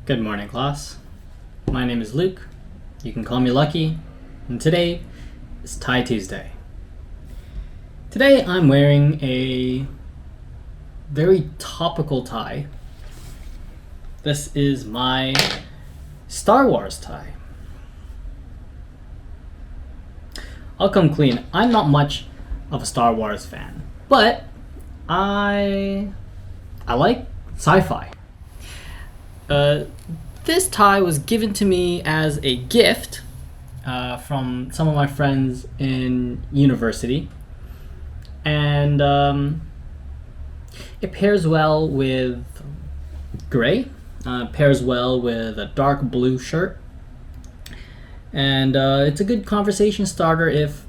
Good morning, class. My name is Luke. You can call me Lucky. And today is Tie Tuesday. Today I'm wearing a very topical tie. This is my Star Wars tie. I'll come clean. I'm not much of a Star Wars fan, but I like sci-fi. This tie was given to me as a gift from some of my friends in university, and it pairs well with gray, pairs well with a dark blue shirt, and it's a good conversation starter if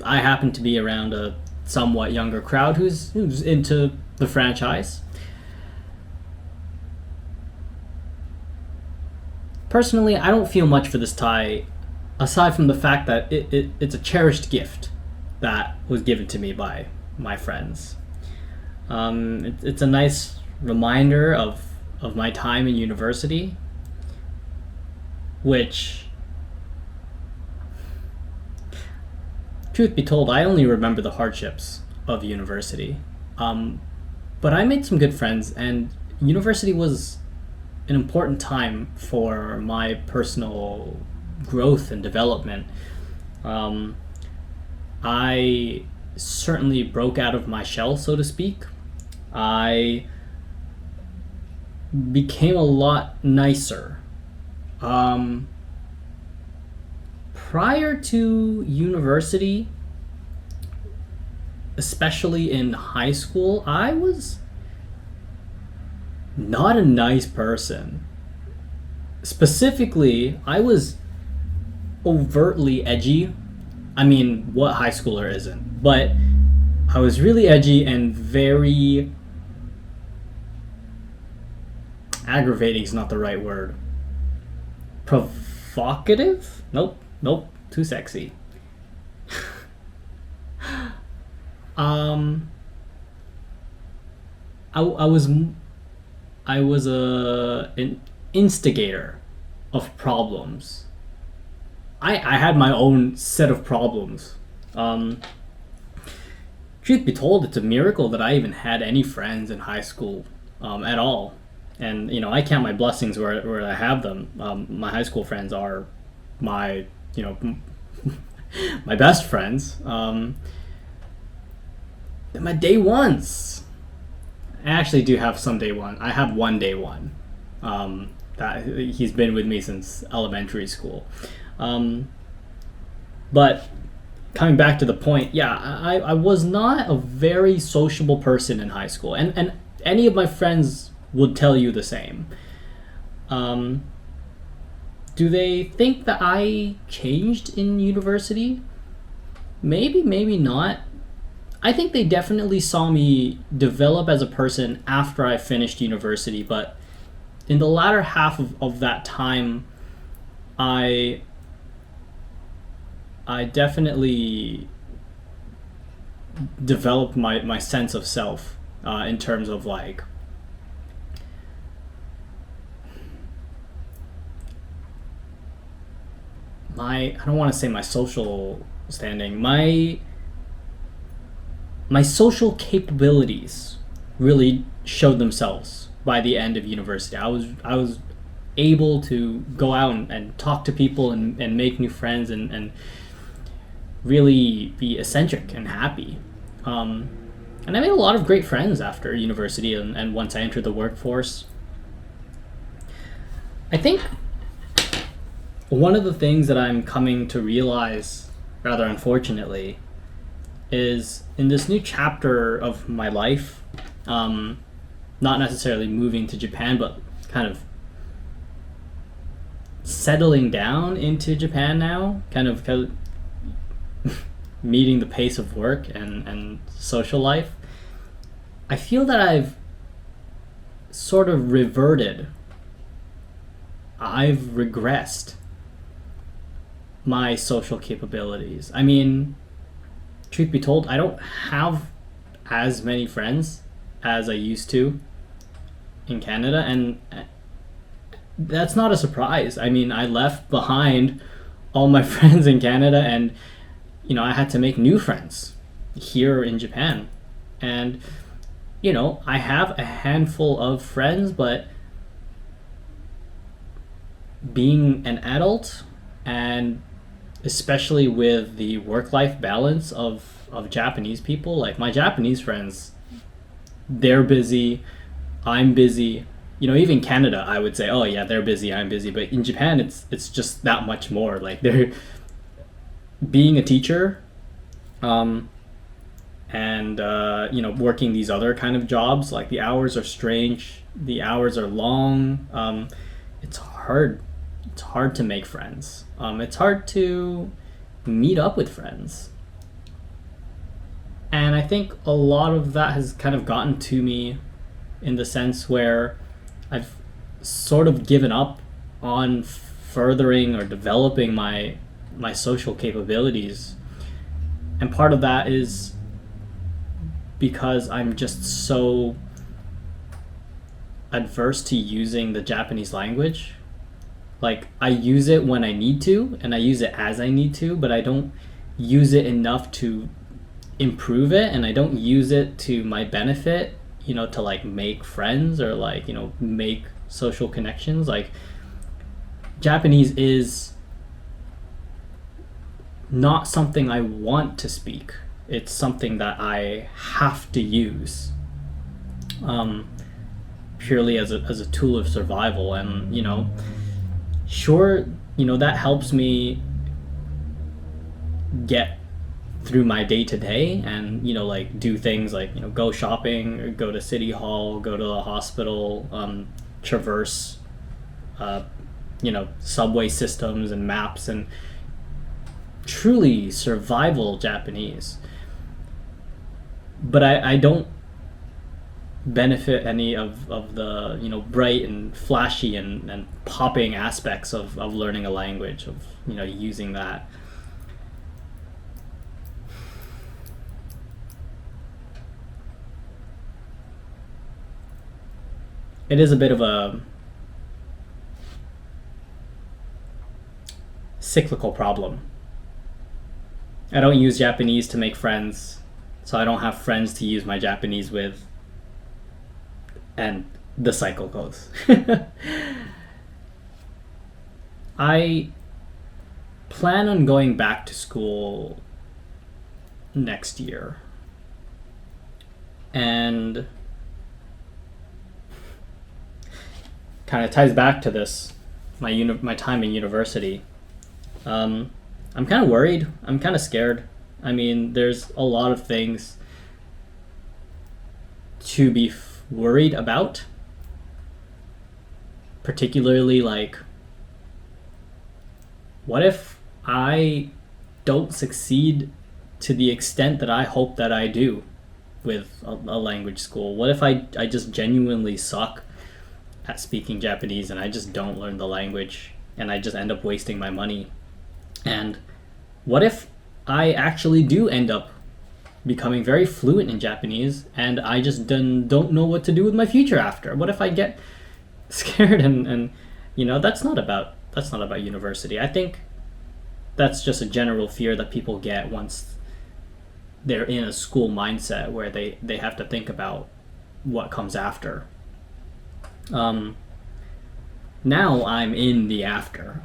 I happen to be around a somewhat younger crowd who's into the franchise. Personally, I don't feel much for this tie, aside from the fact that it's a cherished gift that was given to me by my friends. It's a nice reminder of my time in university, which, truth be told, I only remember the hardships of university. But I made some good friends, and university was an important time for my personal growth and development. I certainly broke out of my shell, so to speak. I became a lot nicer. Prior to university, especially in high school, I was not a nice person. Specifically, I was overtly edgy. I mean, what high schooler isn't? But I was really edgy and very aggravating is not the right word. Provocative? Nope, too sexy. I was an instigator of problems. I had my own set of problems. Truth be told, it's a miracle that I even had any friends in high school at all. And I count my blessings where I have them. My high school friends are my my best friends. They're my day ones. I actually do have some day one. I have one day one. That he's been with me since elementary school. But coming back to the point, yeah, I was not a very sociable person in high school, and any of my friends would tell you the same. Do they think that I changed in university? Maybe, maybe not. I think they definitely saw me develop as a person after I finished university, but in the latter half of that time, I definitely developed my sense of self in terms of like I don't want to say my social standing, my social capabilities really showed themselves by the end of university. I was able to go out and talk to people and make new friends and really be eccentric and happy. And I made a lot of great friends after university and once I entered the workforce. I think one of the things that I'm coming to realize, rather unfortunately, is in this new chapter of my life, not necessarily moving to Japan, but kind of settling down into Japan now, kind of meeting the pace of work and social life. I feel that I've sort of reverted. I've regressed my social capabilities. I mean, truth be told, I don't have as many friends as I used to in Canada, and that's not a surprise. I mean, I left behind all my friends in Canada, and I had to make new friends here in Japan. And I have a handful of friends, but being an adult, and especially with the work-life balance of Japanese people, like my Japanese friends, they're busy, I'm busy. Even Canada, I would say, oh yeah, they're busy, I'm busy. But in Japan, it's just that much more. Like, they're being a teacher, and working these other kind of jobs. Like, the hours are strange, the hours are long. It's hard. It's hard to make friends. It's hard to meet up with friends. And I think a lot of that has kind of gotten to me in the sense where I've sort of given up on furthering or developing my social capabilities. And part of that is because I'm just so adverse to using the Japanese language. Like, I use it when I need to, and I use it as I need to, but I don't use it enough to improve it, and I don't use it to my benefit, to like make friends or like, make social connections. Like, Japanese is not something I want to speak. It's something that I have to use, purely as a tool of survival. And sure, that helps me get through my day to day, and like do things like go shopping, or go to city hall, go to the hospital, traverse subway systems and maps, and truly survival Japanese. But I don't benefit any of the bright and flashy and popping aspects of learning a language, of using that. It is a bit of a cyclical problem. I don't use Japanese to make friends, so I don't have friends to use my Japanese with, and the cycle goes. I plan on going back to school next year, and kind of ties back to this, my time in university. I'm kind of worried. I'm kind of scared. I mean, there's a lot of things to be worried about, particularly like, what if I don't succeed to the extent that I hope that I do with a language school? What if I just genuinely suck at speaking Japanese, and I just don't learn the language, and I just end up wasting my money? And what if I actually do end up becoming very fluent in Japanese, and I just don't know what to do with my future after? What if I get scared, and that's not about university. I think that's just a general fear that people get once they're in a school mindset where they have to think about what comes after. Now I'm in the after.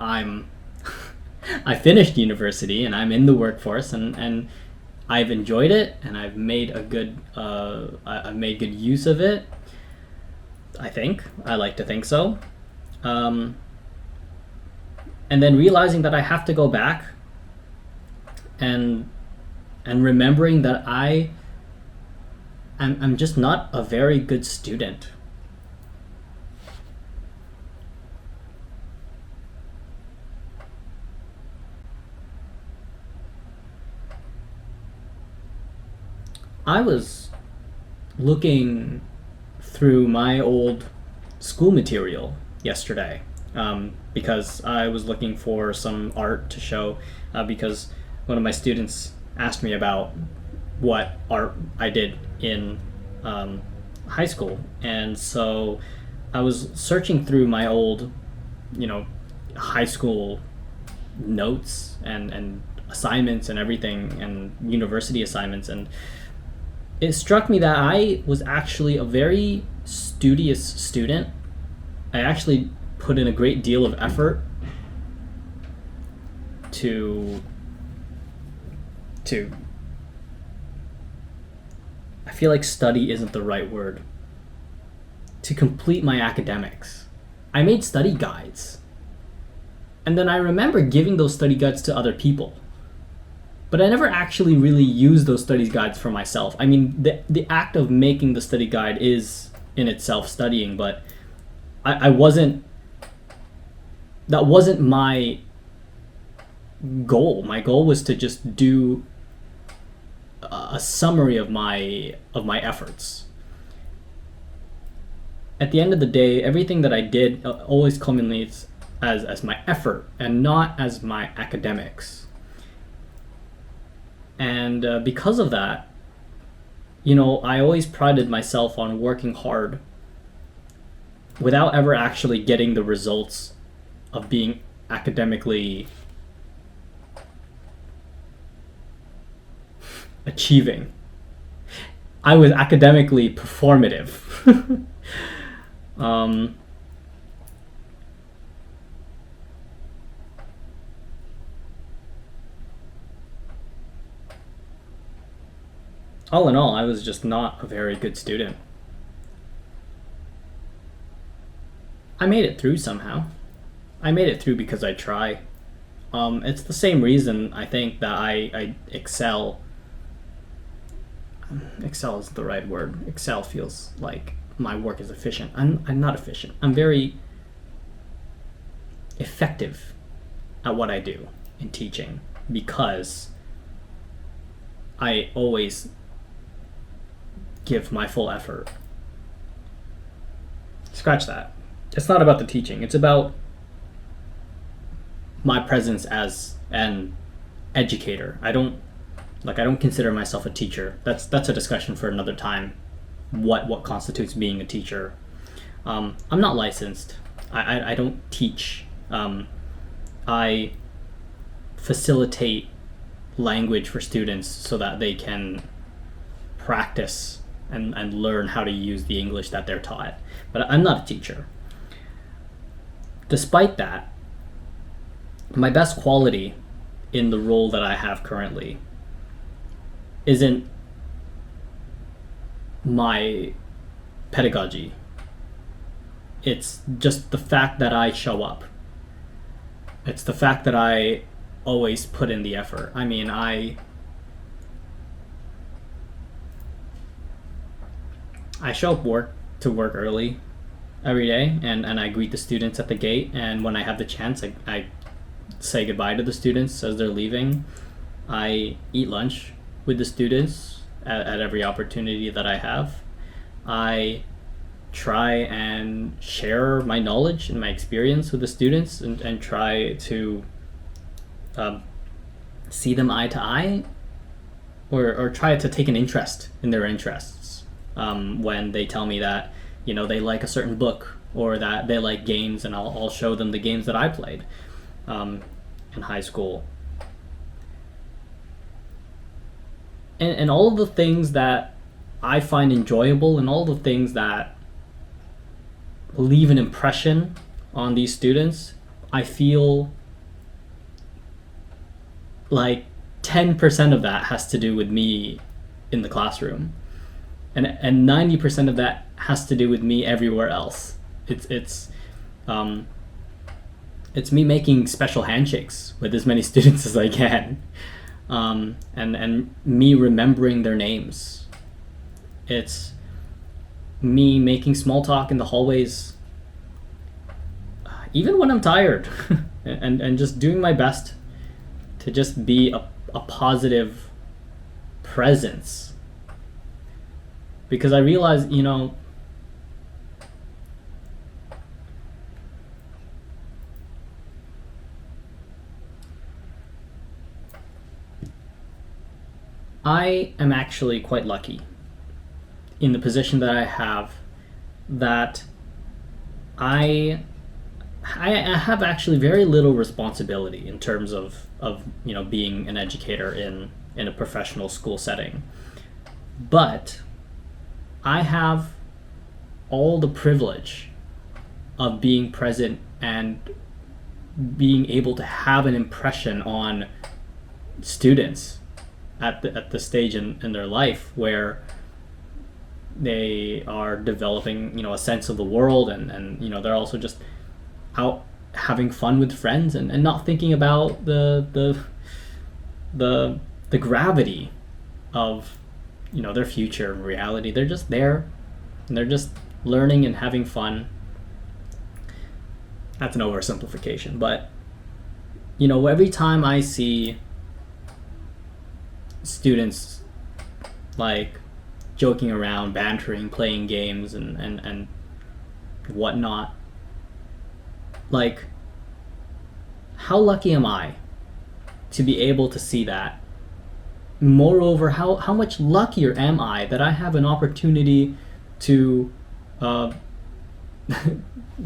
I finished university, and I'm in the workforce, and I've enjoyed it, and I've made good use of it. I like to think so. And then realizing that I have to go back, and remembering that I'm just not a very good student. I was looking through my old school material yesterday, because I was looking for some art to show, because one of my students asked me about what art I did in high school. And so I was searching through my old you know, high school notes and assignments and everything, and university assignments, and it struck me that I was actually a very studious student. I actually put in a great deal of effort to to I feel like study isn't the right word, to complete my academics. I made study guides. And then I remember giving those study guides to other people. But I never actually really used those study guides for myself. I mean, the act of making the study guide is in itself studying, but I wasn't, that wasn't my goal. My goal was to just do a summary of my efforts. At the end of the day, everything that I did always culminates as my effort and not as my academics. And because of that, you know, I always prided myself on working hard without ever actually getting the results of being academically achieving. I was academically performative. All in all, I was just not a very good student. I made it through somehow. I made it through because I try. It's the same reason I think that I excel. Excel is the right word. Excel feels like my work is efficient. I'm not efficient. I'm very effective at what I do in teaching because I always give my full effort. Scratch that. It's not about the teaching. It's about my presence as an educator. I don't consider myself a teacher. That's a discussion for another time. What constitutes being a teacher? I'm not licensed. I don't teach. I facilitate language for students so that they can practice and learn how to use the English that they're taught. But I'm not a teacher. Despite that, my best quality in the role that I have currently isn't my pedagogy. It's just the fact that I show up. It's the fact that I always put in the effort. I mean, I show up to work early every day, and I greet the students at the gate, and when I have the chance, I say goodbye to the students as they're leaving. I eat lunch with the students at every opportunity that I have. I try and share my knowledge and my experience with the students and try to see them eye to eye, or try to take an interest in their interests. When they tell me that, you know, they like a certain book or that they like games, and I'll show them the games that I played in high school. And all of the things that I find enjoyable and all the things that leave an impression on these students, I feel like 10% of that has to do with me in the classroom. And 90% of that has to do with me everywhere else. It's me making special handshakes with as many students as I can, and me remembering their names. It's me making small talk in the hallways, even when I'm tired, and just doing my best to just be a positive presence. Because I realize, you know, I am actually quite lucky in the position that I have, that I I have actually very little responsibility in terms of being an educator in a professional school setting, but I have all the privilege of being present and being able to have an impression on students at the stage in their life where they are developing a sense of the world, and they're also just out having fun with friends, and not thinking about the gravity of their future and reality. They're just there and they're just learning and having fun. That's an oversimplification, but every time I see students like joking around, bantering, playing games, and whatnot, like, how lucky am I to be able to see that? Moreover, how much luckier am I that I have an opportunity to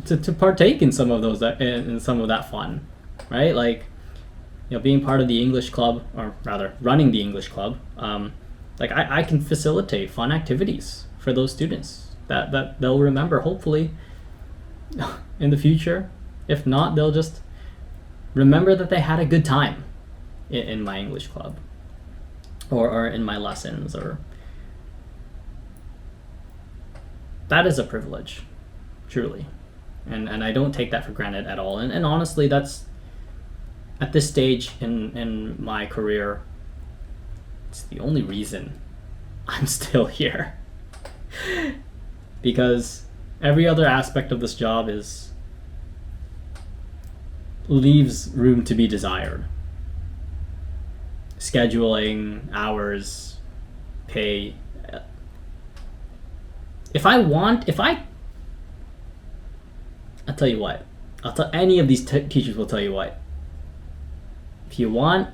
to partake in some of those, in some of that fun, right? Like, being part of the English club, or rather running the English club, like I can facilitate fun activities for those students that they'll remember, hopefully, in the future. If not, they'll just remember that they had a good time in my English club, or in my lessons. Or that is a privilege, truly, and I don't take that for granted at all. And honestly, that's, at this stage in my career, it's the only reason I'm still here. Because every other aspect of this job leaves room to be desired. Scheduling, hours, pay. I'll tell you what. Any of these teachers will tell you what. If you want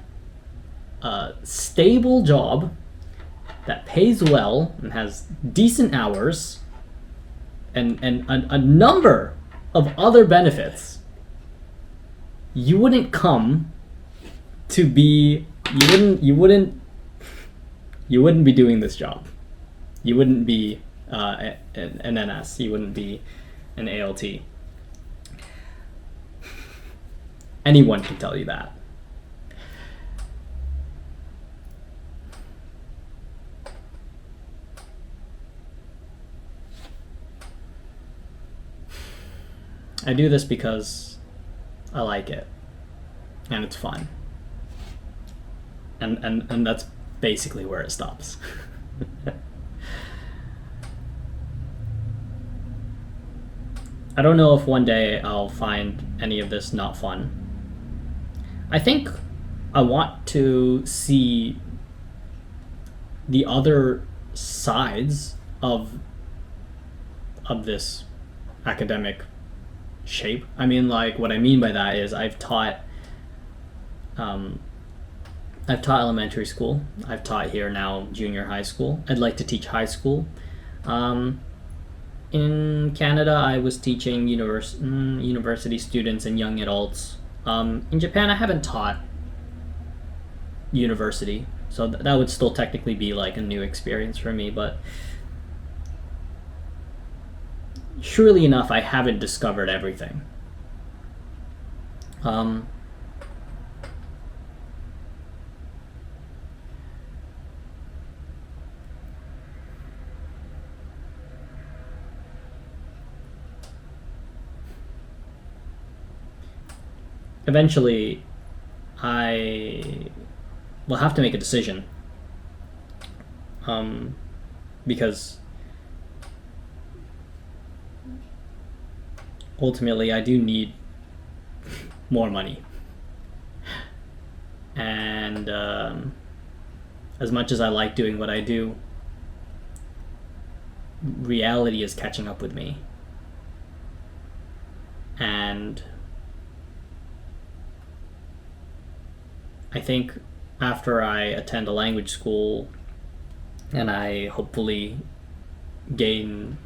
a stable job that pays well and has decent hours and a number of other benefits, you wouldn't come to be you wouldn't be doing this job. You wouldn't be an NS. You wouldn't be an ALT. Anyone can tell you that. I do this because I like it, and it's fun, and that's basically where it stops. I don't know if one day I'll find any of this not fun. I think I want to see the other sides of this academic shape. I mean, like, what I mean by that is I've taught elementary school. I've taught here now junior high school. I'd like to teach high school. In Canada, I was teaching university students and young adults. In Japan, I haven't taught university, so that would still technically be like a new experience for me, but surely enough, I haven't discovered everything. Eventually, I will have to make a decision, because ultimately I do need more money, and as much as I like doing what I do, reality is catching up with me, and I think after I attend a language school and I hopefully gain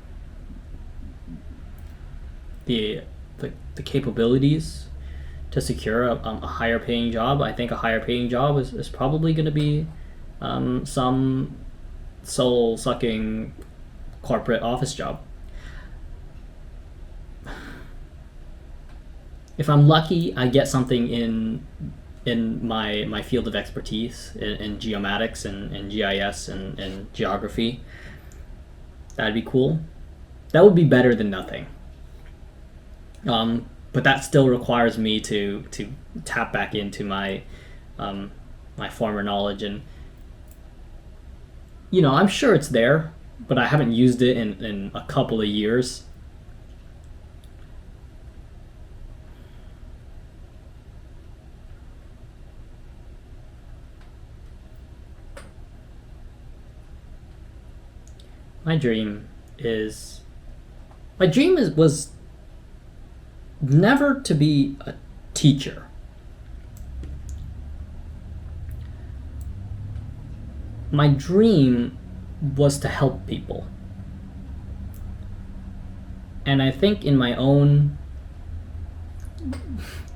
the the capabilities to secure a higher paying job, I think a higher paying job is probably going to be some soul sucking corporate office job. If I'm lucky, I get something in my field of expertise in geomatics and GIS and geography. That'd be cool. That would be better than nothing. But that still requires me to tap back into my my former knowledge, and I'm sure it's there, but I haven't used it in a couple of years. My dream was never to be a teacher. My dream was to help people. And I think in my own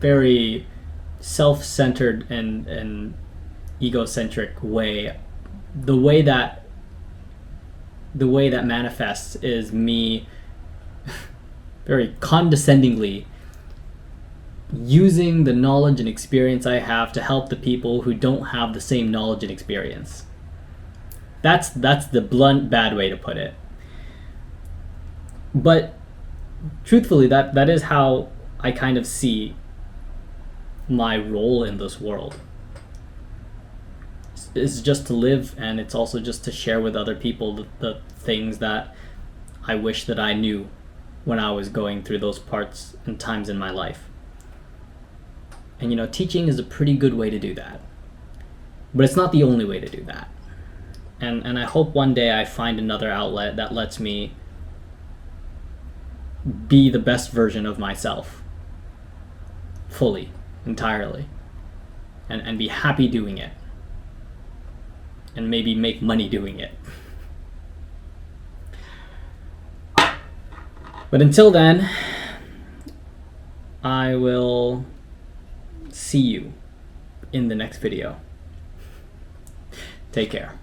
very self-centered and egocentric way, the way that manifests is me very condescendingly using the knowledge and experience I have to help the people who don't have the same knowledge and experience. That's the blunt, bad way to put it. But truthfully, that is how I kind of see my role in this world. It's just to live, and it's also just to share with other people the things that I wish that I knew when I was going through those parts and times in my life. And teaching is a pretty good way to do that. But it's not the only way to do that. And I hope one day I find another outlet that lets me be the best version of myself. Fully, entirely. And be happy doing it. And maybe make money doing it. But until then, I will see you in the next video. Take care.